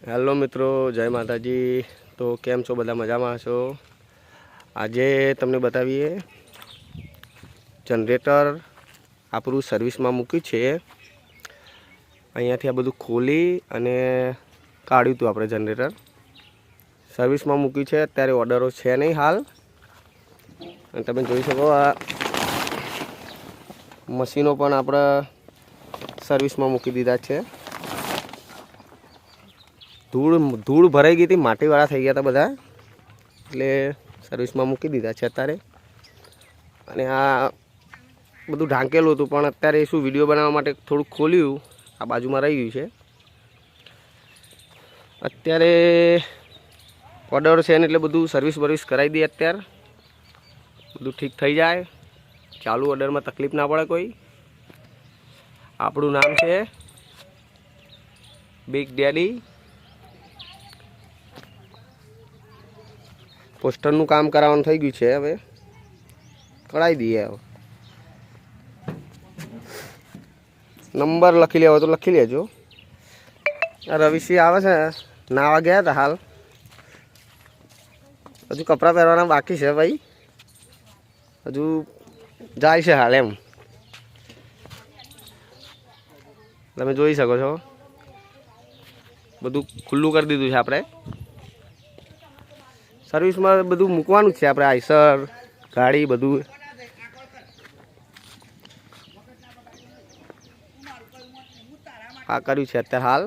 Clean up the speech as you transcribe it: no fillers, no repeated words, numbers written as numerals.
Hello મિત્રો, જય માતાજી। તો કેમ છો બધા? મજામાં છો? આજે તમને બતાવીએ જનરેટર આપણું સર્વિસમાં મૂક્યું છે। અહીંયાથી આ બધું ખોલી અને કાઢ્યું હતું આપણે જનરેટર સર્વિસમાં મૂક્યું છે। અત્યારે ઓર્ડરો છે નહીં હાલ, અને તમે જોઈ શકો આ મશીનો પણ આપણે સર્વિસમાં મૂકી દીધા છે। ધૂળ ભરાઈ ગઈ હતી, માટીવાળા થઈ ગયા હતા બધા, એટલે સર્વિસમાં મૂકી દીધા છે અત્યારે। અને આ બધું ઢાંકેલું હતું, પણ અત્યારે શું વિડીયો બનાવવા માટે થોડુંક ખોલ્યું, આ બાજુમાં રહી ગયું છે। અત્યારે ઓર્ડર છે ને એટલે બધું સર્વિસ કરાવી દઈએ। અત્યારે બધું ઠીક થઈ જાય, ચાલુ ઓર્ડરમાં તકલીફ ના પડે કોઈ। આપણું નામ છે બિગ ડેડી। પોસ્ટરનું કામ કરાવવાનું થઈ ગયું છે, હવે કરાવી દઈએ। હવે નંબર લખી લેવો તો લખી લેજો। રવિસિંહ આવે છે, નાવા ગયા હતા, હાલ હજુ કપડાં પહેરવાના બાકી છે ભાઈ, હજુ જાય છે હાલ એમ। તમે જોઈ શકો છો બધું ખુલ્લું કરી દીધું છે આપણે। સર્વિસમાં બધું મૂકવાનું જ છે આપણે, આઈસર ગાડી બધું। આ કર્યું છે અત્યારે હાલ।